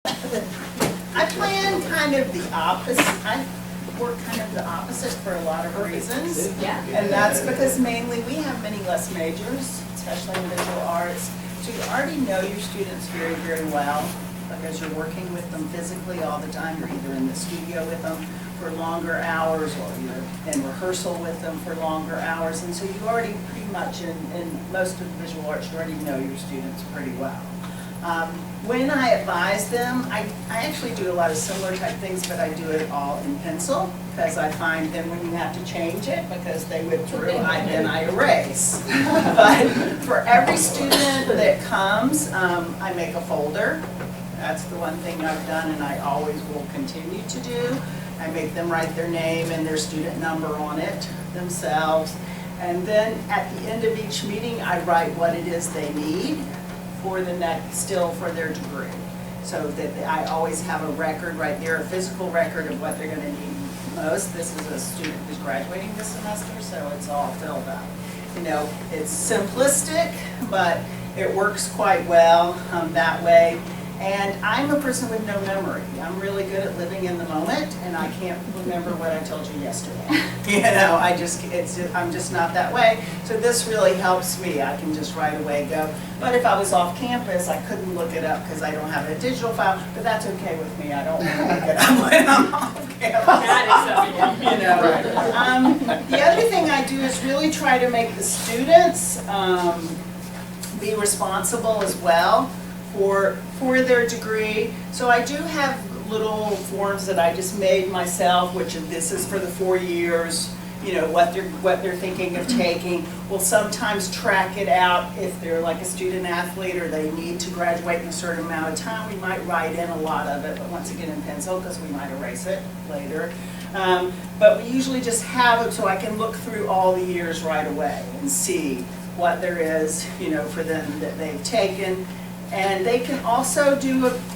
I plan kind of the opposite. I work kind of the opposite for a lot of reasons. Yeah. And that's because mainly we have many less majors, especially in visual arts. So you already know your students very, very well because you're working with them physically all the time. You're either in the studio with them for longer hours or you're in rehearsal with them for longer hours. And so you already pretty much, in most of the visual arts, you already know your students pretty well. When I advise them, I actually do a lot of similar type things, but I do it all in pencil because I find then when you have to change it, because they withdrew, then I erase. But for every student that comes, I make a folder. That's the one thing I've done and I always will continue to do. I make them write their name and their student number on it themselves. And then at the end of each meeting, I write what it is they need for the next, still for their degree. So that I always have a record right there, a physical record of what they're gonna need most. This is a student who's graduating this semester, so it's all filled up. You know, it's simplistic, but it works quite well that way. And I'm a person with no memory. I'm really good at living in the moment, and I can't remember what I told you yesterday. You know, I'm just not that way. So this really helps me. I can just right away go. But if I was off campus, I couldn't look it up because I don't have a digital file. But that's okay with me. I don't want to look it up when I'm off campus. You know. The other thing I do is really try to make the students be responsible as well for their degree. So I do have little forms that I just made myself, which this is for the 4 years, you know, what they're thinking of taking. We'll sometimes track it out if they're like a student athlete or they need to graduate in a certain amount of time. We might write in a lot of it, but once again in pencil because we might erase it later. But we usually just have it so I can look through all the years right away and see what there is, you know, for them that they've taken. And they can also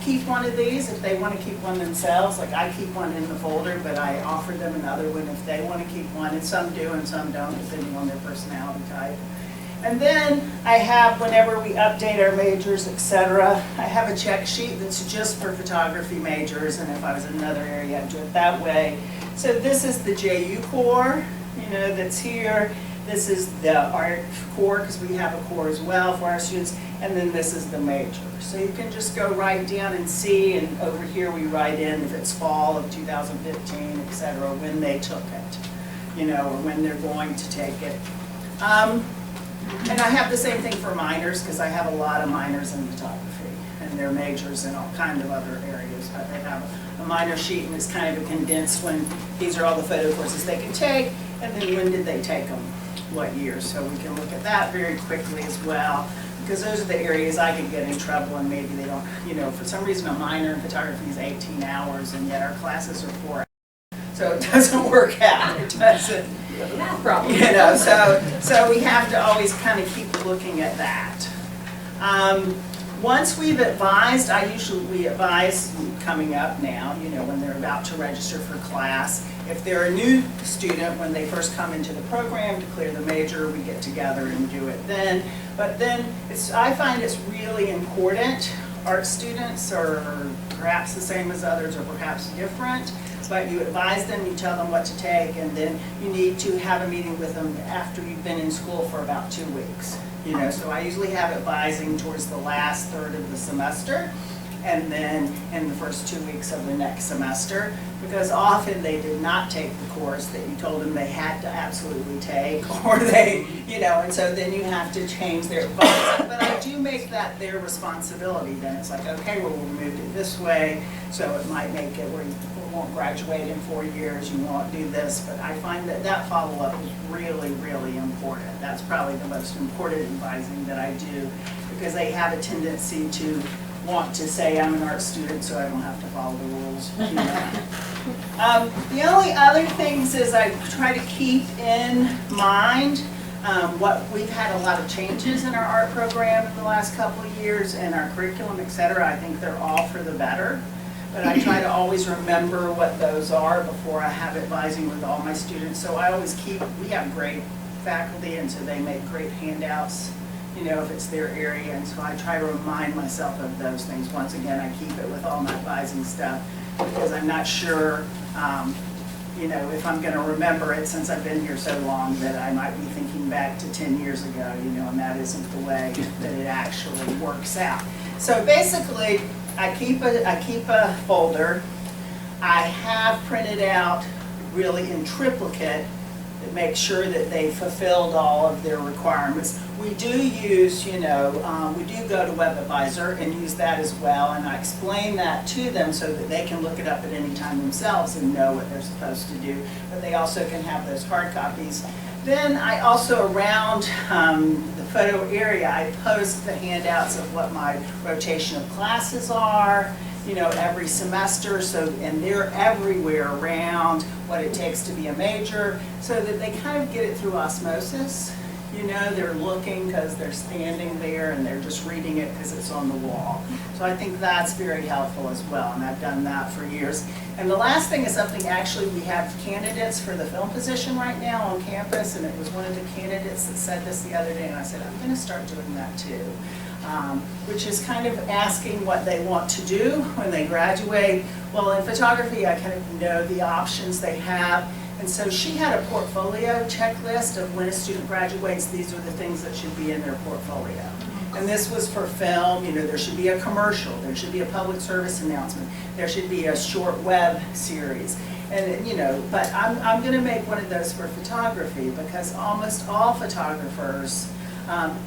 keep one of these if they want to keep one themselves. Like I keep one in the folder, but I offer them another one if they want to keep one. And some do and some don't, depending on their personality type. And then I have, whenever we update our majors, etc., I have a check sheet that's just for photography majors. And if I was in another area, I'd do it that way. So this is the JU core, you know, that's here. This is the art core, because we have a core as well for our students, and then this is the major. So you can just go right down and see, and over here we write in if it's fall of 2015, et cetera, when they took it, you know, or when they're going to take it. And I have the same thing for minors, because I have a lot of minors in photography, and their majors in all kinds of other areas, but they have a minor sheet, and it's kind of a condensed one. These are all the photo courses they can take, and then when did they take them? What year, so we can look at that very quickly as well, because those are the areas I could get in trouble and maybe they don't, you know, for some reason a minor in photography is 18 hours and yet our classes are 4 hours. So it doesn't work out, it doesn't, Math problem. you know, so we have to always kind of keep looking at that. Once we've advised, we advise coming up now, you know, when they're about to register for class. If they're a new student, when they first come into the program to clear the major, we get together and do it then. But then I find it's really important. Art students are perhaps the same as others or perhaps different, but you advise them, you tell them what to take, and then you need to have a meeting with them after you've been in school for about 2 weeks. You know, so I usually have advising towards the last third of the semester and then in the first 2 weeks of the next semester, because often they did not take the course that you told them they had to absolutely take, or they, you know, and so then you have to change their advice. But I do make that their responsibility. Then it's like, okay, well, we moved it this way, so it might make it where you won't graduate in 4 years, you won't do this, but I find that follow-up is really, really important. That's probably the most important advising that I do, because they have a tendency to want to say I'm an art student so I don't have to follow the rules. You know. The only other things is I try to keep in mind what we've had a lot of changes in our art program in the last couple of years and our curriculum, et cetera. I think they're all for the better. But I try to always remember what those are before I have advising with all my students. So I always we have great faculty, and so they make great handouts, you know, if it's their area. And so I try to remind myself of those things. Once again, I keep it with all my advising stuff because I'm not sure, you know, if I'm going to remember it since I've been here so long that I might be thinking back to 10 years ago, you know, and that isn't the way that it actually works out. So basically, I keep a folder. I have printed out really in triplicate that makes sure that they fulfilled all of their requirements. We do use, you know, we do go to WebAdvisor and use that as well, and I explain that to them so that they can look it up at any time themselves and know what they're supposed to do, but they also can have those hard copies. Then I also, around the photo area, I post the handouts of what my rotation of classes are, you know, every semester, so, and they're everywhere around what it takes to be a major, so that they kind of get it through osmosis. You know, they're looking because they're standing there and they're just reading it because it's on the wall. So I think that's very helpful as well, and I've done that for years. And the last thing is something, actually, we have candidates for the film position right now on campus, and it was one of the candidates that said this the other day, and I said, I'm going to start doing that too. Which is kind of asking what they want to do when they graduate. Well, in photography, I kind of know the options they have. And so she had a portfolio checklist of when a student graduates, these are the things that should be in their portfolio. And this was for film, you know, there should be a commercial, there should be a public service announcement, there should be a short web series. And, you know, but I'm going to make one of those for photography because almost all photographers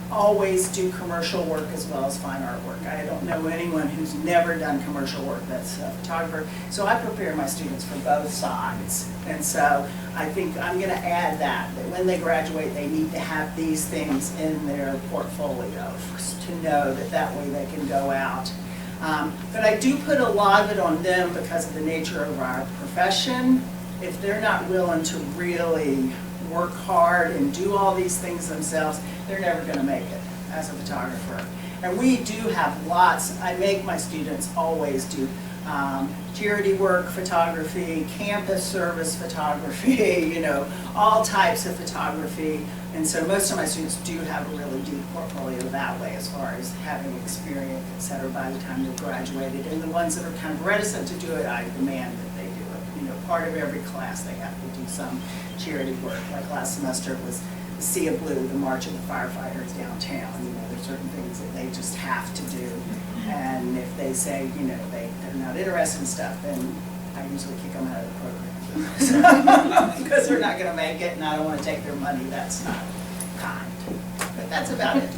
always do commercial work as well as fine art work. I don't know anyone who's never done commercial work that's a photographer. So I prepare my students for both sides. And so I think I'm going to add that when they graduate, they need to have these things in their portfolio to know that that way they can go out. But I do put a lot of it on them because of the nature of our profession. If they're not willing to really work hard and do all these things themselves, they're never going to make it as a photographer. And we do have lots. I make my students always do charity work photography, campus service photography, you know, all types of photography. And so most of my students do have a really deep portfolio that way as far as having experience, et cetera, by the time they've graduated. And the ones that are kind of reticent to do it, I demand that they do it. You know, part of every class they have to do some charity work. Like last semester it was the Sea of Blue, the March of the Firefighters downtown. You know, there's certain things that they just have to do. And if they say, you know, they're not interested in stuff, then I usually kick them out of the program. Because they're not going to make it, and I don't want to take their money. That's not kind. But that's about it.